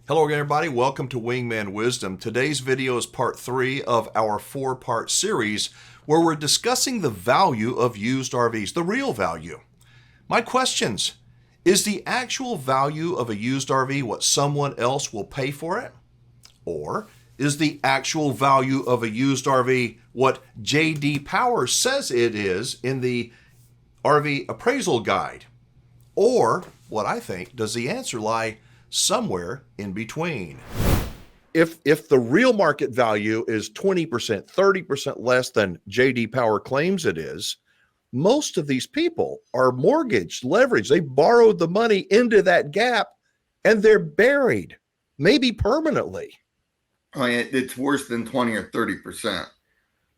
Hello again, everybody. Welcome to Wingman Wisdom. Today's video is part 3 of our 4-part series where we're discussing the value of used RVs, the real value. My questions: is the actual value of a used RV what someone else will pay for it? Or is the actual value of a used RV what J.D. Power says it is in the RV appraisal guide? Or, what I think, does the answer lie somewhere in between? If the real market value is 20%, 30% less than J.D. Power claims it is, most of these people are mortgaged, leveraged. They borrowed the money into that gap and they're buried, maybe permanently. I mean, it's worse than 20 or 30%.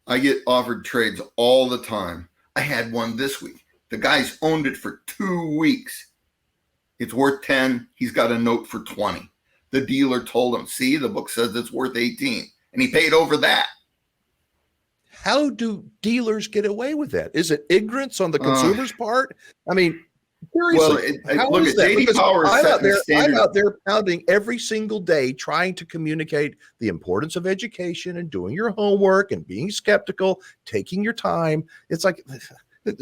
I get offered trades all the time. I had one this week. The guy's owned it for 2 weeks. It's worth 10. He's got a note for 20. The dealer told him, see, the book says it's worth 18. And he paid over that. How do dealers get away with that? Is it ignorance on the consumer's part? I mean, seriously, how look is at that? J.D. Because Power. I'm out there pounding every single day trying to communicate the importance of education and doing your homework and being skeptical, taking your time. It's like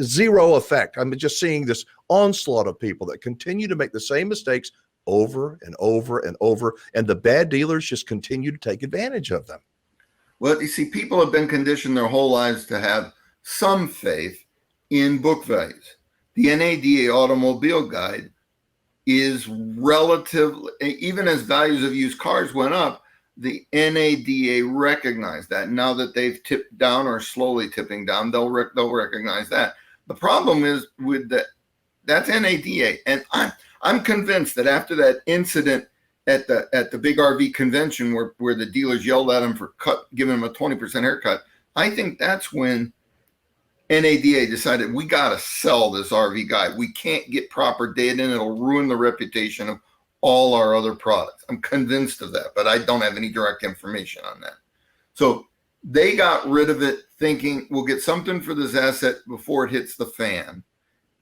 zero effect. I'm just seeing this onslaught of people that continue to make the same mistakes over and over and over, and the bad dealers just continue to take advantage of them. Well, you see, people have been conditioned their whole lives to have some faith in book values. The NADA Automobile Guide is relatively, even as values of used cars went up, the NADA recognized that. Now that they've tipped down or slowly tipping down, they'll recognize that. The problem is with that's NADA, and I'm convinced that after that incident at the big RV convention where the dealers yelled at him for giving him a 20% haircut, I think that's when NADA decided we got to sell this RV guide. We can't get proper data, and it'll ruin the reputation of all our other products. I'm convinced of that, but I don't have any direct information on that. So they got rid of it thinking we'll get something for this asset before it hits the fan.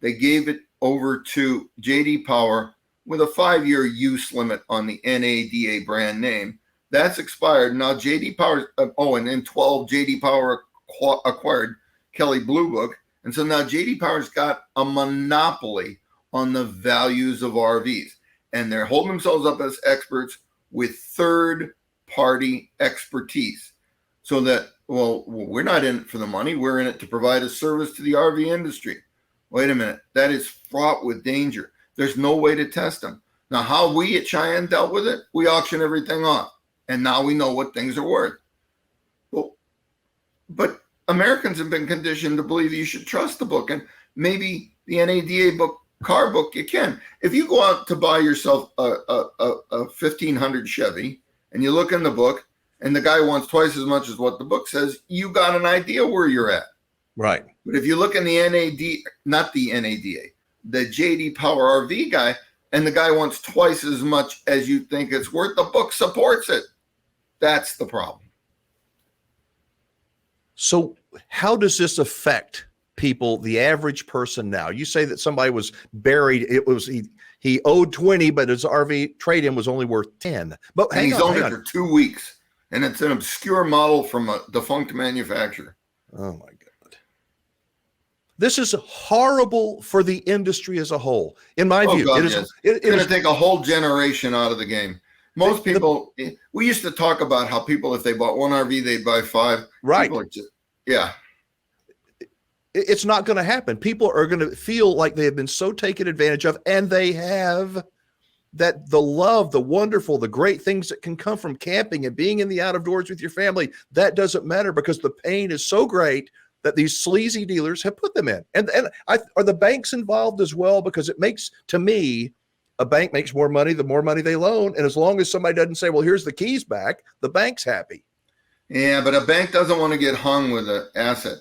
They gave it over to J.D. Power with a 5-year use limit on the NADA brand name. That's expired. Now J.D. Power, and in 12, J.D. Power acquired Kelley Blue Book. And so now J.D. Power's got a monopoly on the values of RVs. And they're holding themselves up as experts with third-party expertise. So that, well, we're not in it for the money. We're in it to provide a service to the RV industry. Wait a minute. That is fraught with danger. There's no way to test them. Now, how we at Cheyenne dealt with it, we auction everything off. And now we know what things are worth. Well, but Americans have been conditioned to believe you should trust the book. And maybe the NADA book, car book, you can. If you go out to buy yourself a 1500 Chevy and you look in the book and the guy wants twice as much as what the book says, you got an idea where you're at. Right. But if you look in the not the NADA, the J.D. Power RV guy, and the guy wants twice as much as you think it's worth, the book supports it. That's the problem. So how does this affect people, the average person now? You say that somebody was buried. It was he owed 20, but his RV trade-in was only worth 10. But and he's owned it for 2 weeks, and it's an obscure model from a defunct manufacturer. Oh my God. This is horrible for the industry as a whole, in my view. God, it's going to take a whole generation out of the game. Most people, we used to talk about how people, if they bought one RV, they'd buy 5. Right. Yeah. It's not going to happen. People are going to feel like they have been so taken advantage of, and they have, that the love, the wonderful, the great things that can come from camping and being in the out of doors with your family, that doesn't matter because the pain is so great that these sleazy dealers have put them in. And are the banks involved as well? Because it makes, to me, a bank makes more money the more money they loan. And as long as somebody doesn't say, well, here's the keys back, the bank's happy. Yeah, but a bank doesn't want to get hung with an asset.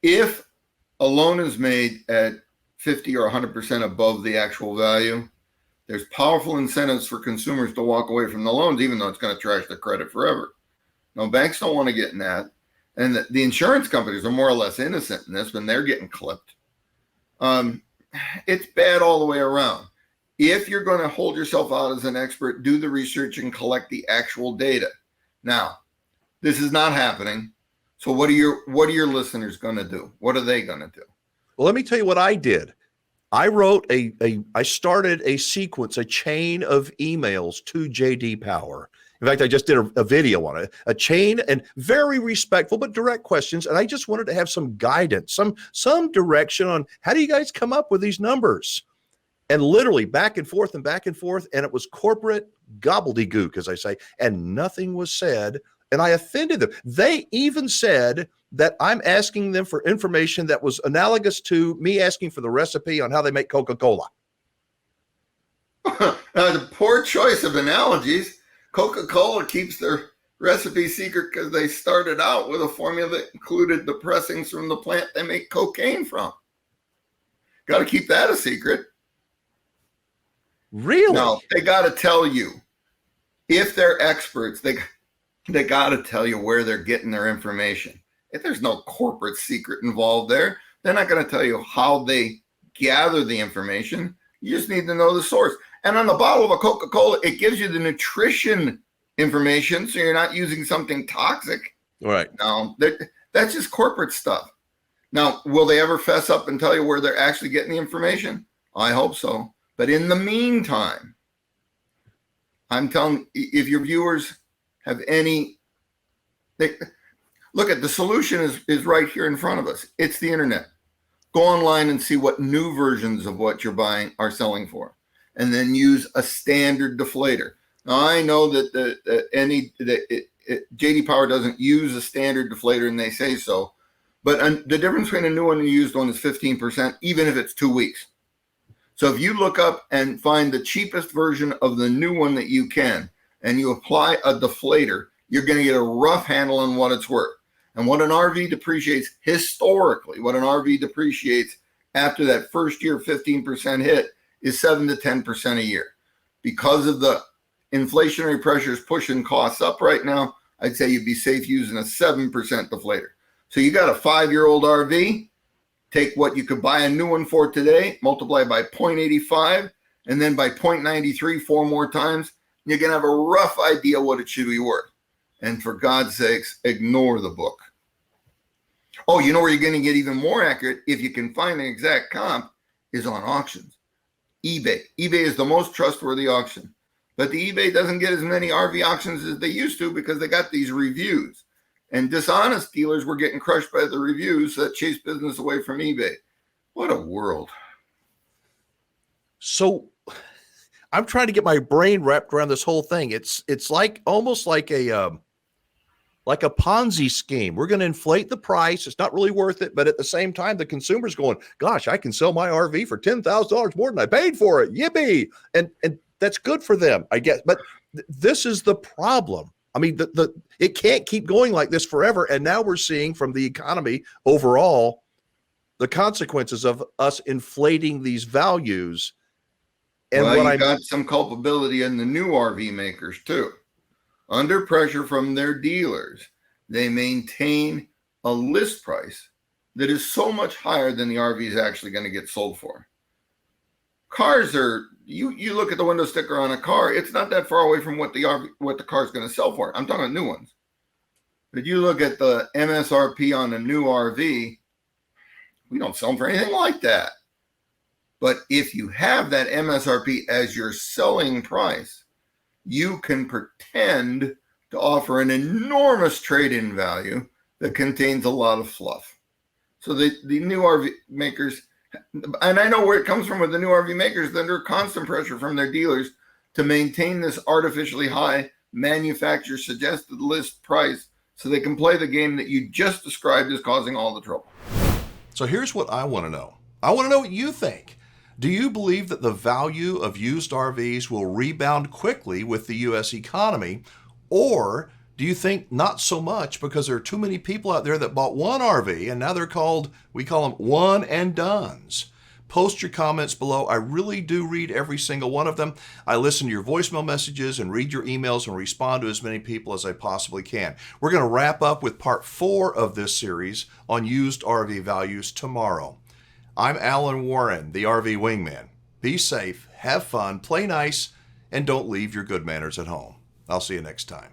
If a loan is made at 50 or 100% above the actual value, there's powerful incentives for consumers to walk away from the loans, even though it's going to trash their credit forever. No, banks don't want to get in that. And the insurance companies are more or less innocent in this when they're getting clipped. It's bad all the way around. If you're going to hold yourself out as an expert, do the research and collect the actual data. Now, this is not happening. So what are your listeners going to do? What are they going to do? Well, let me tell you what I did. I started a sequence, a chain of emails to JD Power. In fact, I just did a video on it, a chain, and very respectful but direct questions. And I just wanted to have some guidance, some direction on how do you guys come up with these numbers? And literally back and forth, and it was corporate gobbledygook, as I say, and nothing was said. And I offended them. They even said that I'm asking them for information that was analogous to me asking for the recipe on how they make Coca-Cola. The poor choice of analogies. Coca-Cola keeps their recipe secret because they started out with a formula that included the pressings from the plant they make cocaine from. Got to keep that a secret. Really? No, they got to tell you. If they're experts, they got to tell you where they're getting their information. If there's no corporate secret involved there, they're not going to tell you how they gather the information. You just need to know the source. And on the bottle of a Coca-Cola, it gives you the nutrition information, so you're not using something toxic. Right. No, that's just corporate stuff. Now, will they ever fess up and tell you where they're actually getting the information? I hope so. But in the meantime, I'm telling, if your viewers have any, look at the solution is right here in front of us. It's the internet. Go online and see what new versions of what you're buying are selling for, and then use a standard deflator. Now, I know that JD Power doesn't use a standard deflator, and they say so, but the difference between a new one and a used one is 15%, even if it's 2 weeks. So if you look up and find the cheapest version of the new one that you can, and you apply a deflator, you're going to get a rough handle on what it's worth. And what an RV depreciates historically, what an RV depreciates after that first year 15% hit is 7 to 10% a year. Because of the inflationary pressures pushing costs up right now, I'd say you'd be safe using a 7% deflator. So you got a 5-year-old RV, take what you could buy a new one for today, multiply by 0.85, and then by 0.93 4 more times, you're going to have a rough idea what it should be worth. And for God's sakes, ignore the book. Oh, you know where you're going to get even more accurate if you can find an exact comp is on auctions. eBay. eBay is the most trustworthy auction. But the eBay doesn't get as many RV auctions as they used to because they got these reviews. And dishonest dealers were getting crushed by the reviews that chased business away from eBay. What a world. So I'm trying to get my brain wrapped around this whole thing. It's like almost like a Ponzi scheme. We're going to inflate the price. It's not really worth it. But at the same time, the consumer's going, gosh, I can sell my RV for $10,000 more than I paid for it. Yippee. And that's good for them, I guess. But this is the problem. I mean, it can't keep going like this forever. And now we're seeing from the economy overall, the consequences of us inflating these values. And well, you got some culpability in the new RV makers too. Under pressure from their dealers, they maintain a list price that is so much higher than the RV is actually going to get sold for. Cars are, you look at the window sticker on a car, it's not that far away from what the car is going to sell for. I'm talking about new ones. But you look at the MSRP on a new RV, we don't sell them for anything like that. But if you have that MSRP as your selling price, you can pretend to offer an enormous trade-in value that contains a lot of fluff. So the new RV makers, and I know where it comes from with the new RV makers, they're under constant pressure from their dealers to maintain this artificially high manufacturer suggested list price so they can play the game that you just described as causing all the trouble. So here's what I want to know. I want to know what you think. Do you believe that the value of used RVs will rebound quickly with the U.S. economy? Or do you think not so much because there are too many people out there that bought one RV and now we call them one and dones? Post your comments below. I really do read every single one of them. I listen to your voicemail messages and read your emails and respond to as many people as I possibly can. We're going to wrap up with part 4 of this series on used RV values tomorrow. I'm Alan Warren, the RV Wingman. Be safe, have fun, play nice, and don't leave your good manners at home. I'll see you next time.